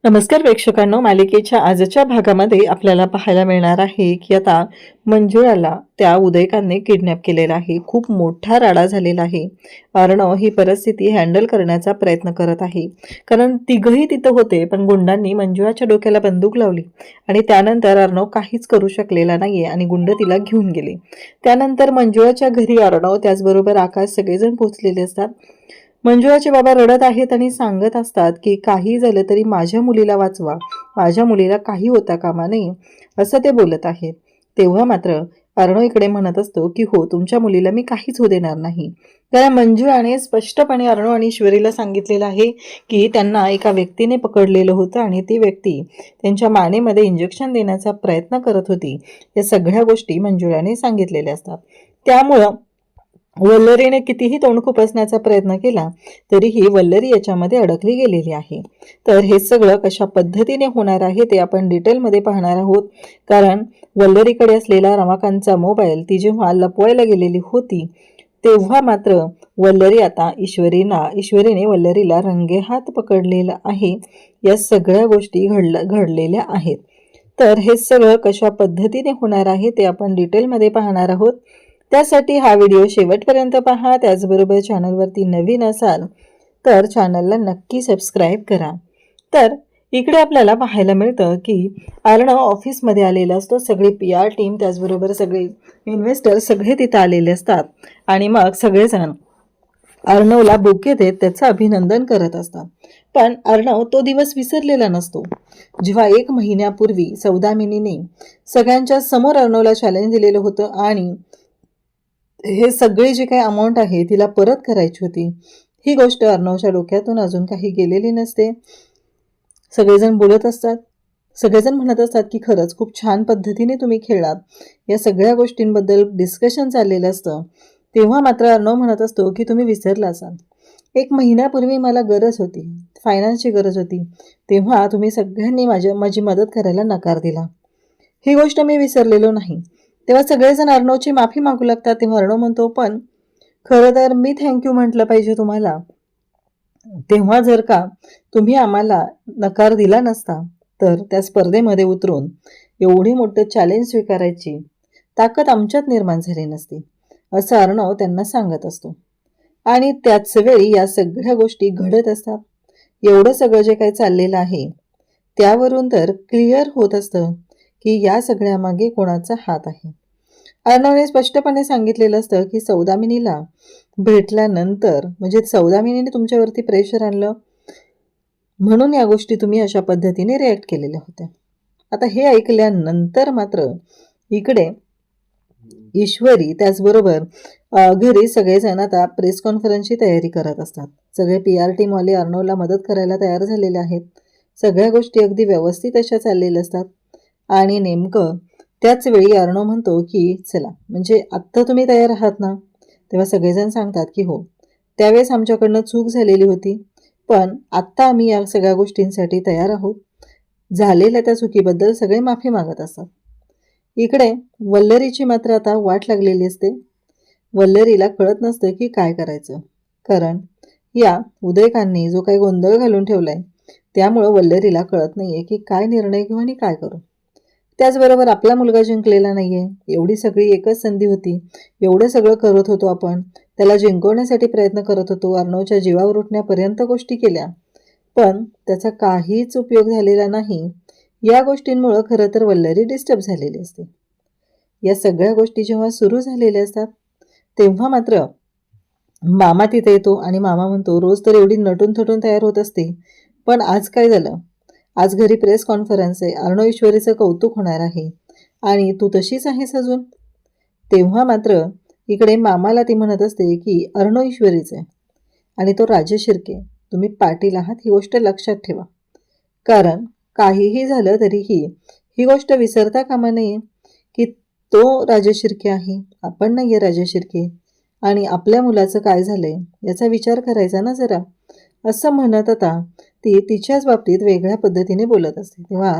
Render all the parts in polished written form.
नमस्कार प्रेक्षकांनो, मालिकेच्या आजच्या भागामध्ये आपल्याला पाहायला मिळणार आहे की आता मंजुळाला त्या उदयकांनी किडनॅप केलेला आहे. खूप मोठा राडा झालेला आहे. अर्णव ही परिस्थिती हँडल करण्याचा प्रयत्न करत आहे, कारण तिघही तिथं होते, पण गुंडांनी मंजुळाच्या डोक्याला बंदूक लावली आणि त्यानंतर अर्णव काहीच करू शकलेला नाहीये आणि गुंड तिला घेऊन गेले. त्यानंतर मंजुळाच्या घरी अर्णव त्याचबरोबर आकाश सगळेजण पोहोचलेले असतात. मंजुळाचे बाबा रडत आहेत आणि सांगत असतात की काही झालं तरी माझ्या मुलीला वाचवा, माझ्या मुलीला काही होता कामा नये, असं ते बोलत आहेत. तेव्हा मात्र अर्णव इकडे म्हणत असतो की हो, तुमच्या मुलीला मी काहीच होऊ देणार नाही. कारण मंजुळाने स्पष्टपणे अर्णव आणि ईश्वरीला सांगितलेलं आहे की त्यांना एका व्यक्तीने पकडलेलं होतं आणि ती व्यक्ती त्यांच्या मानेमध्ये इंजेक्शन देण्याचा प्रयत्न करत होती. या सगळ्या गोष्टी मंजुळाने सांगितलेल्या असतात. त्यामुळं वल्लरीने कितीही तोंड खुपसण्याचा प्रयत्न केला तरीही वल्लरी याच्यामध्ये अडकली गेलेली आहे. तर हे सगळं कशा पद्धतीने होणार आहे ते आपण डिटेलमध्ये पाहणार आहोत. कारण वल्लरीकडे असलेला रमाकांतचा मोबाईल ती जेव्हा लपवायला गेलेली होती तेव्हा मात्र वल्लरी आता ईश्वरीने वल्लरीला रंगेहात पकडलेला आहे. या सगळ्या गोष्टी घडलेल्या आहेत. तर हे सगळं कशा पद्धतीने होणार आहे ते आपण डिटेलमध्ये पाहणार आहोत. त्यासाठी हा व्हिडिओ शेवटपर्यंत पहा. त्याचबरोबर चॅनलवरती नवीन असाल तर चॅनलला नक्की सबस्क्राईब करा. तर इकडे आपल्याला पाहायला मिळतं की अर्णव ऑफिसमध्ये आलेला असतो. सगळी PR टीम त्याचबरोबर सगळे इन्व्हेस्टर सगळे तिथं आलेले असतात आणि मग सगळेजण अर्णवला बुके देत त्याचं अभिनंदन करत असतात. पण अर्णव तो दिवस विसरलेला नसतो, जेव्हा 1 महिन्यापूर्वी सौदामिनीने सगळ्यांच्या समोर अर्णवला चॅलेंज दिलेलं होतं आणि हे सगळे जे काही अमाऊंट आहे तिला परत करायची होती. ही गोष्ट अर्णवच्या डोक्यातून अजून काही गेलेली नसते. सगळेजण बोलत असतात, सगळेजण म्हणत असतात की खरंच खूप छान पद्धतीने तुम्ही खेळलात. या सगळ्या गोष्टींबद्दल डिस्कशन चाललेलं असतं. तेव्हा मात्र अर्णव म्हणत असतो की तुम्ही विसरला असाल, 1 महिन्यापूर्वी मला गरज होती, फायनान्सची गरज होती, तेव्हा तुम्ही सगळ्यांनी माझी मदत करायला नकार दिला. ही गोष्ट मी विसरलेलो नाही. तेव्हा सगळेजण अर्णवची माफी मागू लागतात. तेव्हा अर्णव म्हणतो, पण खरं तर मी थँक्यू म्हटलं पाहिजे तुम्हाला. तेव्हा जर का तुम्ही आम्हाला नकार दिला नसता तर त्या स्पर्धेमध्ये उतरून एवढी मोठं चॅलेंज स्वीकारायची ताकद आमच्यात निर्माण झाली नसती, असं अर्णव त्यांना सांगत असतो. आणि त्याच वेळी या सगळ्या गोष्टी घडत असतात. एवढं सगळं जे काही चाललेलं आहे त्यावरून तर क्लिअर होत असतं की या सगळ्यामागे कोणाचा हात आहे. अर्णवने स्पष्टपणे सांगितलेलं असतं की सौदामिनीला भेटल्यानंतर म्हणजे सौदामिनीने तुमच्यावरती प्रेशर आणलं म्हणून या गोष्टी तुम्ही अशा पद्धतीने रिॲक्ट केलेल्या होत्या. आता हे ऐकल्यानंतर मात्र इकडे ईश्वरी त्याचबरोबर घरी सगळेजण आता प्रेस कॉन्फरन्सची तयारी करत असतात. सगळे PR टीमवाले अर्णवला मदत करायला तयार झालेले आहेत. सगळ्या गोष्टी अगदी व्यवस्थित अशा चाललेल्या असतात. आणि नेमकं त्याच वेळी अर्णव म्हणतो की चला, म्हणजे आत्ता तुम्ही तयार आहात ना? तेव्हा सगळेजण सांगतात की हो, त्यावेळेस आमच्याकडनं चूक झालेली होती, पण आत्ता आम्ही या सगळ्या गोष्टींसाठी तयार आहोत. झालेल्या त्या चुकीबद्दल सगळे माफी मागत असतात. इकडे वल्लरीची मात्र आता वाट लागलेली असते. वल्लरीला कळत नसतं की काय करायचं, कारण या उदयकांनी जो काही गोंधळ घालून ठेवलाय त्यामुळं वल्लरीला कळत नाहीये की काय निर्णय घेऊ आणि काय करू. त्याचबरोबर आपला मुलगा जिंकलेला नाहीये. एवढी सगळी एकच संधी होती, एवढं सगळं करत होतो आपण, त्याला जिंकवण्यासाठी प्रयत्न करत होतो, अर्णवच्या जीवावर उठण्यापर्यंत गोष्टी केल्या, पण त्याचा काहीच उपयोग झालेला नाही. या गोष्टींमुळं खरं तर वल्लरी डिस्टर्ब झालेली असते. या सगळ्या गोष्टी जेव्हा सुरू झालेल्या असतात तेव्हा मात्र मामा तिथे येतो आणि मामा म्हणतो, रोज तर एवढी नटून थटून तयार होत असते, पण आज काय झालं? आज घरी प्रेस कॉन्फरन्स आहे, अर्णव ईश्वरीचं कौतुक होणार आहे आणि तू तशीच आहेस अजून. तेव्हा मात्र इकडे मामाला ती म्हणत असते की अर्णव ईश्वरीच आहे आणि तो राजेश शिर्के, तुम्ही पाटील आहात, ही गोष्ट लक्षात ठेवा. कारण काहीही झालं तरीही ही गोष्ट विसरता कामा नये की तो राजेश शिर्के आहे, आपण नाही आहे राजेश शिर्के, आणि आपल्या मुलाचं काय झालंय याचा विचार करायचा ना जरा, असं म्हणत आता ती तिच्याच बाबतीत वेगळ्या पद्धतीने बोलत असते. तेव्हा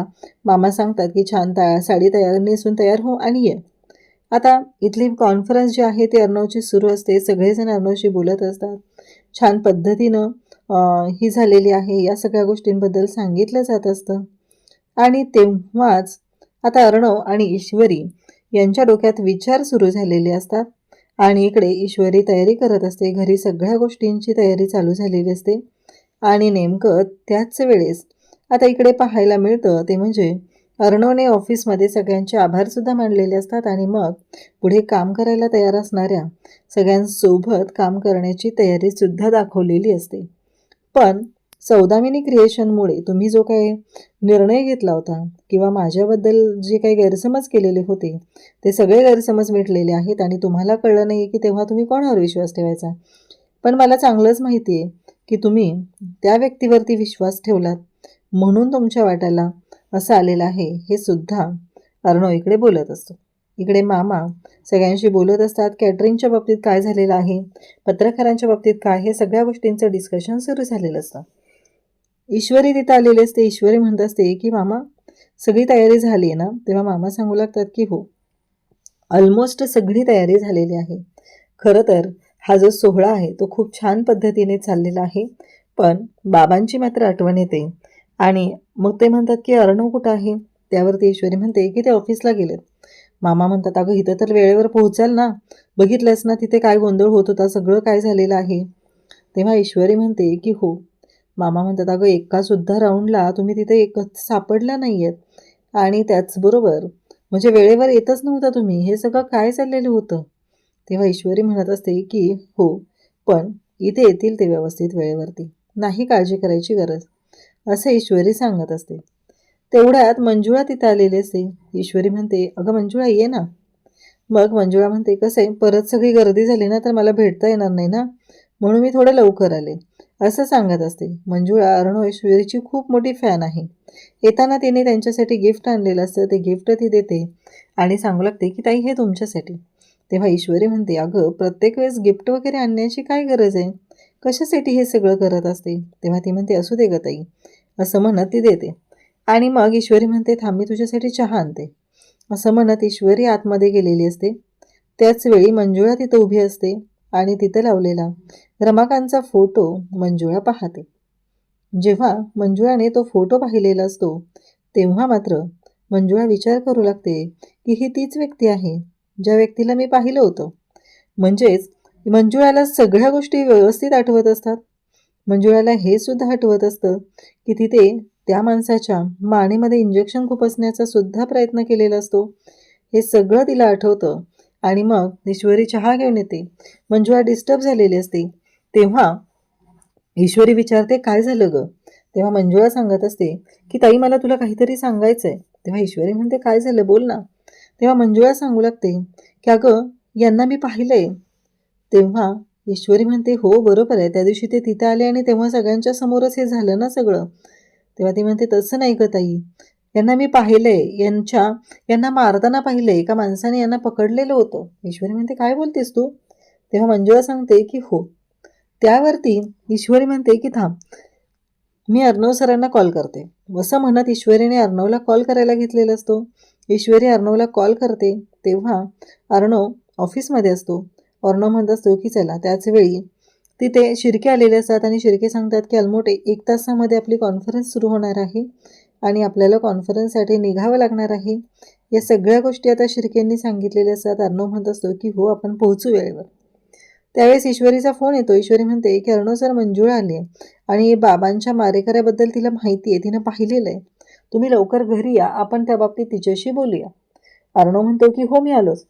मामा सांगतात की छान साडी नेसून तयार हो आणि ये. आता इथली कॉन्फरन्स जी आहे ती अर्णवची सुरू असते. सगळेजण अर्णवशी बोलत असतात. छान पद्धतीनं ही झालेली आहे, या सगळ्या गोष्टींबद्दल सांगितलं जात असतं. आणि तेव्हाच आता अर्णव आणि ईश्वरी यांच्या डोक्यात विचार सुरू झालेले असतात. आणि इकडे ईश्वरी तयारी करत असते, घरी सगळ्या गोष्टींची तयारी चालू झालेली असते. आणि नेमकं त्याच वेळेस आता इकडे पाहायला मिळतं ते म्हणजे अर्णवने ऑफिसमध्ये सगळ्यांचे आभारसुद्धा मानलेले असतात आणि मग पुढे काम करायला तयार असणाऱ्या सगळ्यांसोबत काम करण्याची तयारीसुद्धा दाखवलेली असते. पण सौदामिनी क्रिएशनमुळे तुम्ही जो काही निर्णय घेतला होता किंवा माझ्याबद्दल जे काही गैरसमज केलेले होते ते सगळे गैरसमज मिटलेले आहेत आणि तुम्हाला कळलं नाही की तेव्हा तुम्ही कोणावर विश्वास ठेवायचा. पण मला चांगलंच माहिती आहे की तुम्ही त्या व्यक्तीवरती विश्वास ठेवलात म्हणून तुमच्या वाट्याला असं आलेलं आहे, हे सुद्धा अर्णव इकडे बोलत असतो. इकडे मामा सगळ्यांशी बोलत असतात. कॅटरिंगच्या बाबतीत काय झालेलं आहे, पत्रकारांच्या बाबतीत काय, हे सगळ्या गोष्टींचं डिस्कशन सुरू झालेलं असतं. ईश्वरी तिथं आलेली असते. ईश्वरी म्हणत असते की मामा सगळी तयारी झाली आहे ना. तेव्हा मामा सांगू लागतात की हो, ऑलमोस्ट सगळी तयारी झालेली आहे. खरं तर हा जो सोहळा आहे तो खूप छान पद्धतीने चाललेला आहे, पण बाबांची मात्र आठवण येते. आणि मग ते म्हणतात की अर्णव कुठं आहे. त्यावरती ईश्वरी म्हणते की ते ऑफिसला गेलेत. मामा म्हणतात अगं इथं तर वेळेवर पोहोचाल ना, बघितलंस ना तिथे काय गोंधळ होत होता, सगळं काय झालेलं आहे. तेव्हा ईश्वरी म्हणते की हो. मामा म्हणतात अगं एकासुद्धा राऊंडला तुम्ही तिथे एकच सापडला नाही आहेत आणि त्याचबरोबर म्हणजे वेळेवर येतच नव्हता तुम्ही, हे सगळं काय चाललेलं होतं. तेव्हा ईश्वरी म्हणत असते की हो, पण इथे येतील ते व्यवस्थित वेळेवरती, नाही काळजी करायची गरज, असं ईश्वरी सांगत असते. तेवढ्यात मंजुळा तिथं आलेली असते. ईश्वरी म्हणते अगं मंजुळा ये ना. मग मंजुळा म्हणते कसं आहे, परत सगळी गर्दी झाली ना तर मला भेटता येणार नाही ना, म्हणून मी थोडं लवकर आले, असं सांगत असते. मंजुळा अर्णव ईश्वरीची खूप मोठी फॅन आहे. येताना तिने त्यांच्यासाठी गिफ्ट आणलेलं असतं, ते गिफ्ट ती देते आणि सांगू लागते की ताई हे तुमच्यासाठी. तेव्हा ईश्वरी म्हणते अगं प्रत्येक वेळेस गिफ्ट वगैरे आणण्याची काय गरज आहे, कशासाठी हे सगळं करत असते. तेव्हा ती म्हणते असू दे ग ताई, असं म्हणत ती देते. आणि मग ईश्वरी म्हणते थांब मी तुझ्यासाठी चहा आणते, असं म्हणत ईश्वरी आतमध्ये गेलेली असते. त्याचवेळी मंजुळा तिथं उभी असते आणि तिथं लावलेला रमाकांतचा फोटो मंजुळा पाहते. जेव्हा मंजुळाने तो फोटो पाहिलेला असतो तेव्हा मात्र मंजुळा विचार करू लागते की ही तीच व्यक्ती आहे ज्या व्यक्तीला मी पाहिलं होतं. म्हणजेच मंजुळाला सगळ्या गोष्टी व्यवस्थित आठवत असतात. मंजुळाला हे सुद्धा आठवत असतं की तिथे त्या माणसाच्या मानेमध्ये इंजेक्शन खुपसण्याचा सुद्धा प्रयत्न केलेला असतो. हे सगळं तिला आठवतं. आणि मग ईश्वरी चहा घेऊन येते. मंजुळा डिस्टर्ब झालेली असते. तेव्हा ईश्वरी विचारते काय झालं ग. तेव्हा मंजुळा सांगत असते की ताई मला तुला काहीतरी सांगायचं आहे. तेव्हा ईश्वरी म्हणते काय झालं बोल ना. तेव्हा मंजुळा सांगू लागते की अगं यांना मी पाहिलंय. तेव्हा ईश्वरी म्हणते हो बरोबर आहे, त्या दिवशी ते तिथे आले आणि तेव्हा सगळ्यांच्या समोरच हे झालं ना सगळं. तेव्हा ती म्हणते तसं नाही ग ताई, यांना मी पाहिलंय, यांना मारताना पाहिलंय, एका माणसाने यांना पकडलेलं होतं. ईश्वरी म्हणते काय बोलतेस तू. तेव्हा मंजुळा सांगते की हो. त्यावरती ईश्वरी म्हणते की थांब मी अर्णव सरांना कॉल करते, असं म्हणत ईश्वरीने अर्णवला कॉल करायला घेतलेला असतो. ईश्वरी अर्णवला कॉल करते तेव्हा अर्णव ऑफिसमध्ये असतो. अर्णव म्हणत असतो की चला. त्याचवेळी तिथे शिर्के आलेले असतात आणि शिर्के सांगतात की अलमोठे 1 तासामध्ये आपली कॉन्फरन्स सुरू होणार आहे आणि आपल्याला कॉन्फरन्ससाठी निघावं लागणार आहे. या सगळ्या गोष्टी आता शिर्केंनी सांगितलेल्या असतात. अर्णव म्हणत असतो की हो आपण पोहोचू वेळेवर. त्यावेळेस ईश्वरीचा फोन येतो. ईश्वरी म्हणते की अर्णव सर मंजुळा आली आहे आणि बाबांच्या मारेकऱ्याबद्दल तिला माहिती आहे, तिनं पाहिलेलं आहे, तुम्ही लवकर घरी या, आपण त्या बाबतीत तिच्याशी बोलूया. अर्णव म्हणतो की हो मी आलोच.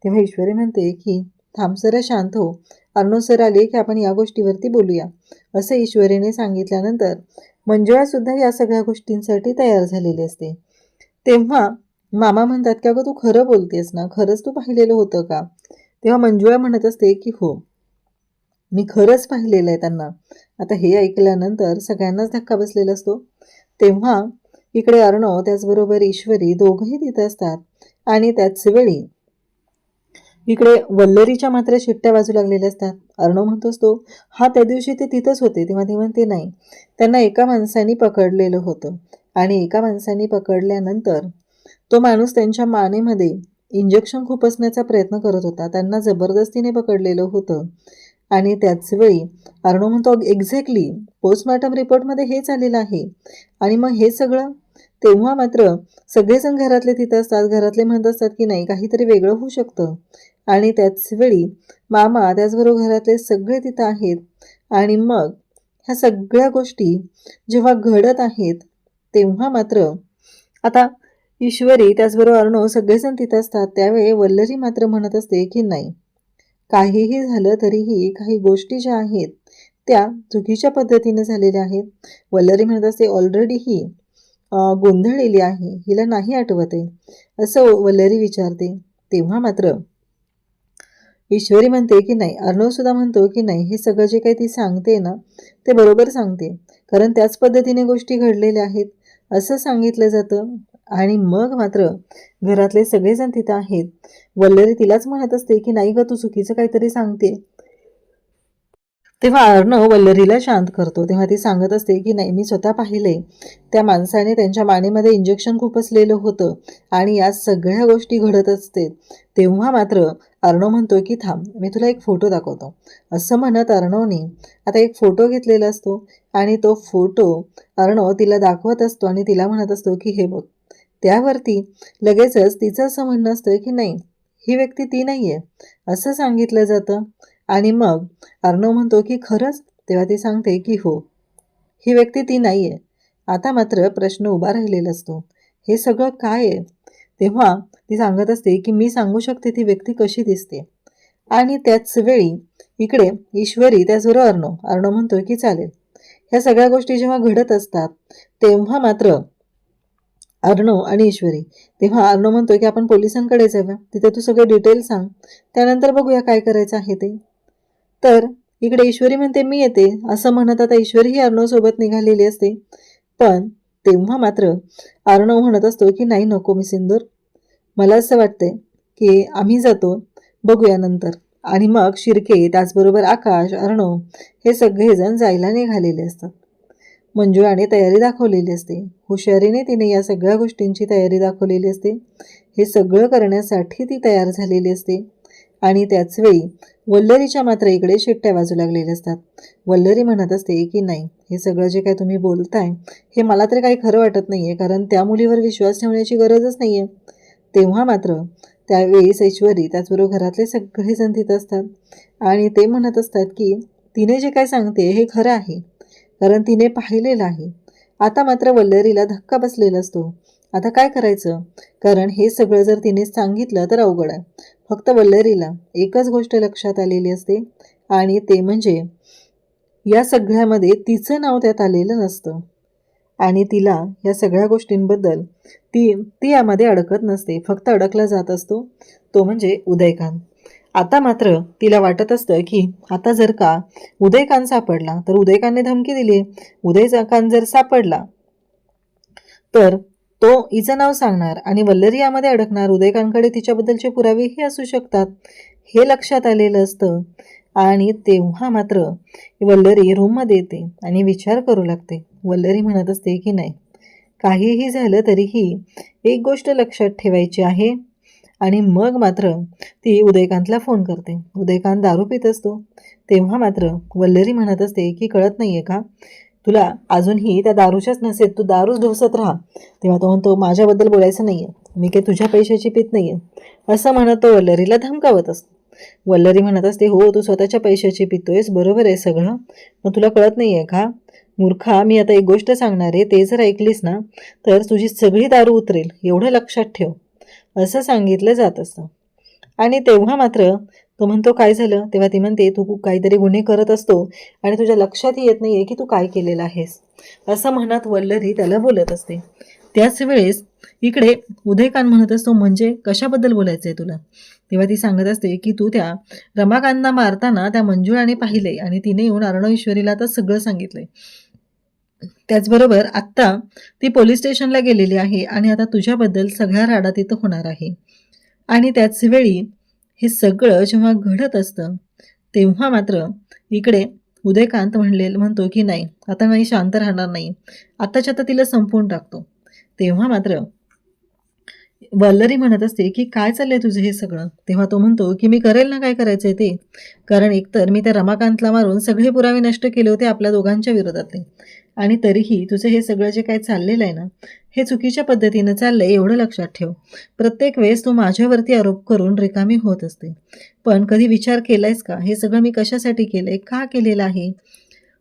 तेव्हा ईश्वरी म्हणते की थांब सर शांत हो, अर्णव सर आले की आपण या गोष्टीवरती बोलूया, असं ईश्वरीने सांगितल्यानंतर मंजुळासुद्धा या सगळ्या गोष्टींसाठी तयार झालेली असते. तेव्हा मामा म्हणतात की अगं तू खरं बोलतेस ना, खरंच तू पाहिलेलं होतं का. तेव्हा मंजुळा म्हणत असते की हो मी खरंच पाहिलेलं आहे त्यांना. आता हे ऐकल्यानंतर सगळ्यांनाच धक्का बसलेला असतो. तेव्हा इकडे अर्णव त्याचबरोबर ईश्वरी दोघंही तिथं असतात आणि त्याचवेळी इकडे वल्लरीच्या मात्र शिट्ट्या वाजू लागलेल्या असतात. अर्णव म्हणतो असतो हा त्या दिवशी ते तिथंच होते. तेव्हा ते म्हणते नाही, त्यांना एका माणसाने पकडलेलं होतं आणि एका माणसाने पकडल्यानंतर तो माणूस त्यांच्या मानेमध्ये इंजेक्शन खुपसण्याचा प्रयत्न करत होता, त्यांना जबरदस्तीने पकडलेलं होतं आणि त्याच वेळी अर्णव म्हणतो एक्झॅक्टली पोस्टमॉर्टम रिपोर्टमध्ये हेच आलेलं आहे. आणि मग हे सगळं तेव्हा मात्र सगळेजण घरातले तिथं असतात. घरातले म्हणत असतात की नाही काहीतरी वेगळं होऊ शकतं. आणि त्याच वेळी मामा त्याचबरोबर घरातले सगळे तिथं आहेत. आणि मग ह्या सगळ्या गोष्टी जेव्हा घडत आहेत तेव्हा मात्र आता ईश्वरी त्याचबरोबर अर्णव सगळेजण तिथं असतात. त्यावेळी वल्लरी मात्र म्हणत असते की नाही काहीही झालं तरीही काही गोष्टी ज्या आहेत त्या चुकीच्या पद्धतीने झालेल्या आहेत. वल्लरी म्हणत असते ऑलरेडी ही गोंधळलेली आहे, हिला नाही आठवत आहे असं वल्लरी विचारते. तेव्हा मात्र ईश्वरी म्हणते की नाही अर्णव सुद्धा म्हणतो की नाही हे सगळं जे काही ती सांगते ना ते बरोबर सांगते, कारण त्याच पद्धतीने गोष्टी घडलेल्या आहेत असं सांगितलं जातं. आणि मग मात्र घरातले सगळेजण तिथं आहेत. वल्लरी तिलाच म्हणत असते की नाही ग तू चुकीचं काहीतरी सांगते. तेव्हा अर्णव वल्लरीला शांत करतो. तेव्हा ती सांगत असते की नाही मी स्वतः पाहिलंय त्या माणसाने त्यांच्या मानेमध्ये इंजेक्शन खूप असलेलं होतं आणि या सगळ्या गोष्टी घडत असते. तेव्हा मात्र अर्णव म्हणतो की थांब मी तुला एक फोटो दाखवतो असं म्हणत अर्णवने आता एक फोटो घेतलेला असतो आणि तो फोटो अर्णव तिला दाखवत असतो आणि तिला म्हणत असतो की हे बघ. त्यावरती लगेचच तिचं असं म्हणणं असतं की नाही ही व्यक्ती ती नाही आहे असं सांगितलं जातं. आणि मग अर्णव म्हणतो की खरंच. तेव्हा ती सांगते की हो ही व्यक्ती ती नाही आहे. आता मात्र प्रश्न उभा राहिलेला असतो हे सगळं काय आहे. तेव्हा ती सांगत असते की मी सांगू शकते ती व्यक्ती कशी दिसते. आणि त्याच वेळी इकडे ईश्वरी त्याचबरोबर अर्णव म्हणतो की चालेल. ह्या सगळ्या गोष्टी जेव्हा घडत असतात तेव्हा मात्र अर्णव आणि ईश्वरी तेव्हा अर्णव म्हणतो की आपण पोलिसांकडे जाऊया, तिथे तू सगळे डिटेल सांग, त्यानंतर बघूया काय करायचं आहे ते. तर इकडे ईश्वरी म्हणते मी येते असं म्हणत आता ईश्वरी ही अर्णवसोबत निघालेली असते. पण तेव्हा मात्र अर्णव म्हणत असतो की नाही नको मी सिंदूर, मला असं वाटतंय की आम्ही जातो बघूया नंतर. आणि मग शिर्के त्याचबरोबर आकाश अर्णव हे सगळेजण जायला निघालेले असतात. मंजुळाने तयारी दाखवलेली असते. हुशारीने तिने या सगळ्या गोष्टींची तयारी दाखवलेली असते. हे सगळं करण्यासाठी ती तयार झालेली असते. आणि त्याचवेळी वल्लरीच्या मात्र इकडे शिट्ट्या वाजू लागलेल्या असतात. वल्लरी म्हणत असते की नाही हे सगळं जे काय तुम्ही बोलताय हे मला तरी काही खरं वाटत नाही आहे, कारण त्या मुलीवर विश्वास ठेवण्याची गरजच नाही आहे. तेव्हा मात्र त्यावेळेस ईश्वरी त्याचबरोबर घरातले सगळेजण तिथं असतात आणि ते म्हणत असतात की तिने जे काय सांगते हे खरं आहे, कारण तिने पाहिलेलं आहे. आता मात्र वल्लरीला धक्का बसलेला असतो. आता काय करायचं, कारण हे सगळं जर तिने सांगितलं तर अवघड आहे. फक्त वल्लरीला एकच गोष्ट लक्षात आलेली असते आणि ते म्हणजे या सगळ्यामध्ये तिचं नाव त्यात आलेलं नसतं आणि तिला या सगळ्या गोष्टींबद्दल ती यामध्ये अडकत नसते. फक्त अडकला जात असतो तो म्हणजे उदयकांत. आता मात्र तिला वाटत असतं की आता जर का उदयकांत सापडला तर उदयकांतने धमकी दिली, उदयकांत जर सापडला तर तो हिचं नाव सांगणार आणि वल्लरी यामध्ये अडकणार. उदयकांतकडे तिच्याबद्दलचे पुरावेही असू शकतात हे लक्षात आलेलं असतं. आणि तेव्हा मात्र वल्लरी रूममध्ये येते आणि विचार करू लागते. वल्लरी म्हणत असते की नाही काहीही झालं तरीही एक गोष्ट लक्षात ठेवायची आहे. आणि मग मात्र ती उदयकांतला फोन करते. उदयकांत दारू पित असतो. तेव्हा मात्र वल्लरी म्हणत असते की कळत नाही आहे का तुला अजूनही त्या दारूच्याच नसेल, तू दारूच ढोसत राहा. तेव्हा तो म्हणतो माझ्याबद्दल बोलायचं नाही आहे, मी काही तुझ्या पैशाची पित नाही आहे असं म्हणत तो वल्लरीला धमकावत असतो. वल्लरी म्हणत असते हो तू स्वतःच्या पैशाची पितोयस बरोबर आहे सगळं, मग तुला कळत नाही आहे का मूर्खा, मी आता एक गोष्ट सांगणार आहे, ते जर ऐकलीस ना तर तुझी सगळी दारू उतरेल, एवढं लक्षात ठेव असं सांगितलं जात असतं. आणि तेव्हा मात्र तो म्हणतो काय झालं. तेव्हा ती म्हणते तू काहीतरी गुन्हे करत असतो आणि तुझ्या लक्षातही येत नाही आहे की तू काय केलेलं आहेस असं म्हणत वल्लरी त्याला बोलत असते. त्याच वेळेस इकडे उदयकांत म्हणत असतो म्हणजे कशाबद्दल बोलायचं आहे तुला. तेव्हा ती सांगत असते की तू त्या रमाकांतला मारताना त्या मंजुळाने पाहिलंय आणि तिने येऊन अर्णव ईश्वरीला आता सगळं सांगितलंय. त्याचबरोबर आत्ता ती पोलीस स्टेशनला गेलेली आहे आणि आता तुझ्याबद्दल सगळ्या राडा तिथं होणार आहे. आणि त्याच वेळी हे सगळं जेव्हा घडत असतं तेव्हा मात्र इकडे उदयकांत म्हणतो की नाही आता नाही शांत राहणार नाही, आत्ताच्या आता तिला संपवून टाकतो. तेव्हा मात्र वल्लरी म्हणत असते की काय चाललंय तुझं हे सगळं. तेव्हा तो म्हणतो की मी करेल ना काय करायचंय ते. कारण एकतर मी त्या रमाकांतला मारून सगळे पुरावे नष्ट केले होते आपल्या दोघांच्या विरोधातले. आणि तरीही तुझं हे सगळं जे काय चाललेलं आहे ना, हे चुकीच्या पद्धतीनं चाललंय एवढं लक्षात ठेव. प्रत्येक वेळेस तू माझ्यावरती आरोप करून रिकामी होत असते. पण कधी विचार केलायस का हे सगळं मी कशासाठी केलंय, का केलेलं आहे?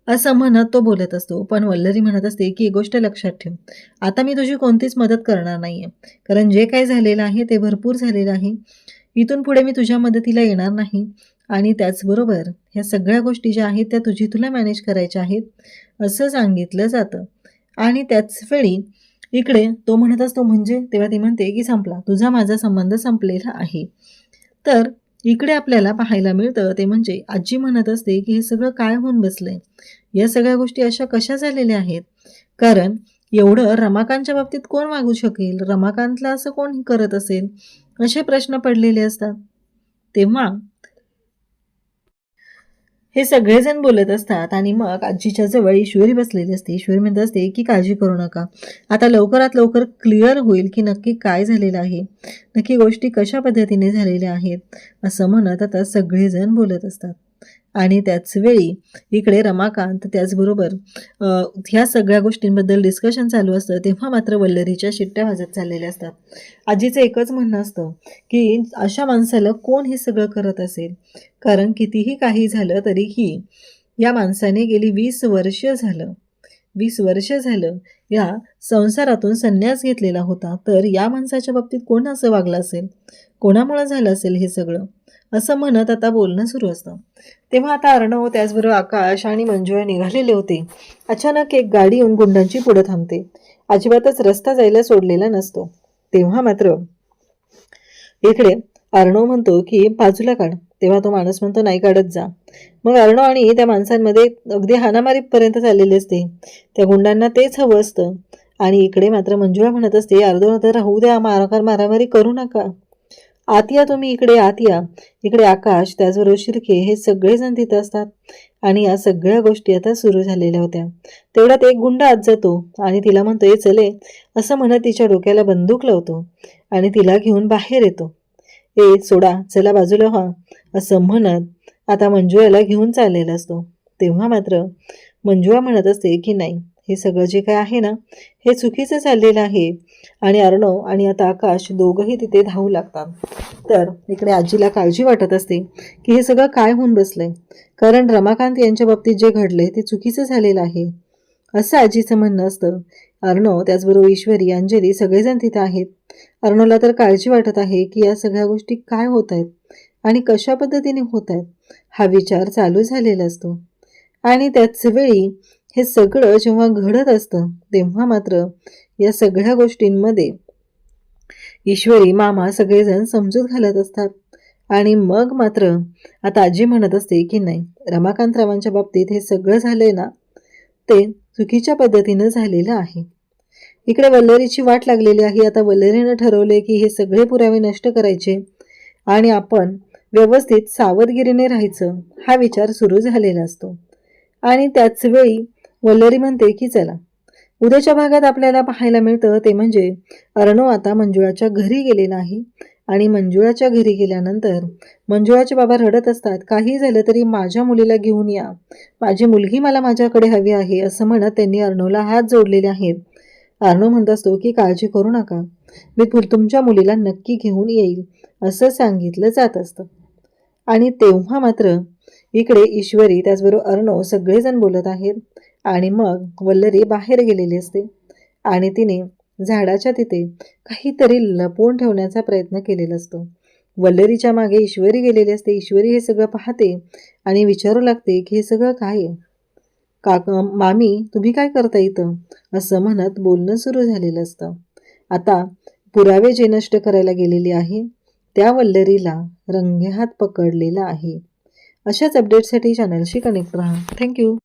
असं म्हणत तो बोलत असतो. पण वल्लरी म्हणत असते की एक गोष्ट लक्षात ठेव, आता मी तुझी कोणतीच मदत करणार नाहीये. कारण जे काही झालेलं आहे ते भरपूर झालेलं आहे. इथून पुढे मी तुझ्या मदतीला येणार नाही. आणि त्याचबरोबर ह्या सगळ्या गोष्टी ज्या आहेत त्या तुला मॅनेज करायच्या आहेत असं सांगितलं जातं. आणि त्याच वेळी इकडे तो म्हणत असतो म्हणजे तेव्हा ती म्हणते की संपला, तुझा माझा संबंध संपलेला आहे. तर इकडे आपल्याला पाहायला मिळतं ते म्हणजे आजी म्हणत असते की हे सगळं काय होऊन बसलंय, या सगळ्या गोष्टी अशा कशा झालेल्या आहेत. कारण एवढं रमाकांतच्या बाबतीत कोण वागू शकेल, रमाकांतला असं कोण करत असेल, असे प्रश्न पडलेले असतात. तेव्हा हे सगळेजण बोलत असतात आणि मग आजीच्या जवळ ईश्वरी बसलेली असते. ईश्वरी म्हणत असते की काळजी करू नका, आता लवकरात लवकर क्लिअर होईल की नक्की काय झालेलं आहे, नक्की गोष्टी कशा पद्धतीने झालेल्या आहेत, असं म्हणत आता सगळेजण बोलत असतात. आणि त्याच वेळी इकडे रमाकांत त्याचबरोबर ह्या सगळ्या गोष्टींबद्दल डिस्कशन चालू असतं. तेव्हा मात्र वल्लरीच्या शिट्ट्या वाजत चाललेल्या असतात. आजीचं एकच म्हणणं असतं की अशा माणसाला कोण हे सगळं करत असेल. कारण कितीही काही झालं तरीही या माणसाने गेली 20 वर्ष झालं या संसारातून संन्यास घेतलेला होता. तर या माणसाच्या बाबतीत कोण असं वागलं असेल, कोणामुळे झालं असेल हे सगळं, असं म्हणत आता बोलणं सुरू असतं. तेव्हा आता अर्णव त्याचबरोबर आकाश आणि मंजुळा निघालेले होते. अचानक एक गाडी येऊन गुंडांची पुढे थांबते. अजिबातच रस्ता जायला सोडलेला नसतो. तेव्हा मात्र इकडे अर्णव म्हणतो की बाजूला काढ. तेव्हा तो माणूस म्हणतो नाही काढत जा. मग अर्णव आणि त्या माणसांमध्ये अगदी हाणामारीपर्यंत चाललेली असते. त्या गुंडांना तेच हवं असतं. आणि इकडे मात्र मंजुळा म्हणत असते अर्धवट राहू द्या, मारामारी करू नका, आत या तुम्ही, इकडे आत या. इकडे आकाश त्याचबरोबर शिर्के हे सगळेजण तिथं असतात. आणि या सगळ्या गोष्टी आता सुरू झालेल्या होत्या. तेवढ्यात एक गुंड आत जातो आणि तिला म्हणतो ए चले, असं म्हणत तिच्या डोक्याला बंदूक लावतो आणि तिला घेऊन बाहेर येतो. ए सोडा, चला बाजूला व्हा, असं म्हणत आता मंजुळाला घेऊन चाललेला असतो. तेव्हा मात्र मंजुळा म्हणत असते की नाही, हे सगळं जे काय आहे ना हे चुकीचं चाललेलं आहे. आणि अर्णव आणि आता आकाश दोघंही तिथे धावू लागतात. तर इकडे आजीला काळजी वाटत असते की हे सगळं काय होऊन बसलंय. कारण रमाकांत यांच्या बाबतीत जे घडलंय ते चुकीचं झालेलं आहे असं आजीचं म्हणणं असतं. अर्णव त्याचबरोबर ईश्वरी, अंजली सगळेजण तिथे आहेत. अर्णवला तर काळजी वाटत आहे की या सगळ्या गोष्टी काय होत आहेत आणि कशा पद्धतीने होत आहेत, हा विचार चालू झालेला असतो. आणि त्याच वेळी हे सगळं जेव्हा घडत असतं तेव्हा मात्र या सगळ्या गोष्टींमध्ये ईश्वरी, मामा सगळेजण समजूत घालत असतात. आणि मग मात्र आता आजी म्हणत असते की नाही, रमाकांतरावांच्या बाबतीत हे सगळं झालंय ना ते चुकीच्या पद्धतीनं झालेलं आहे. इकडे वल्लरीची वाट लागलेली आहे. आता वल्लरीनं ठरवले की हे सगळे पुरावे नष्ट करायचे आणि आपण व्यवस्थित सावधगिरीने राहायचं, हा विचार सुरू झालेला असतो. आणि त्याच वेळी वल्लरी म्हणते की चला, उद्याच्या भागात आपल्याला पाहायला मिळतं ते म्हणजे अर्णव आता मंजुळाच्या घरी गेलेला आहे. आणि मंजुळाच्या घरी गेल्यानंतर मंजुळाचे बाबा रडत असतात. काही झालं तरी माझ्या मुलीला घेऊन या, माझी मुलगी मला माझ्याकडे हवी आहे, असं म्हणत त्यांनी अर्णवला हात जोडलेले आहेत. अर्णव म्हणत असतो की काळजी करू नका, मी तुमच्या मुलीला नक्की घेऊन येईल, असं सांगितलं जात असतं. आणि तेव्हा मात्र इकडे ईश्वरी त्याचबरोबर अर्णव सगळेजण बोलत आहेत. आणि मग वल्लरी बाहेर गेलेली असते आणि तिने झाडाच्या तिथे काहीतरी लपवून ठेवण्याचा प्रयत्न केलेला असतो. वल्लरीच्या मागे ईश्वरी गेलेली असते. ईश्वरी हे सगळं पाहते आणि विचारू लागते की हे सगळं काय आहे. मामी तुम्ही काय करता इथं, असं म्हणत बोलणं सुरू झालेलं असतं. आता पुरावे जे नष्ट करायला गेलेली आहे त्या वल्लरीला रंगेहात पकडलेला आहे. अशाच अपडेटसाठी चॅनलशी कनेक्ट राहा. थँक्यू.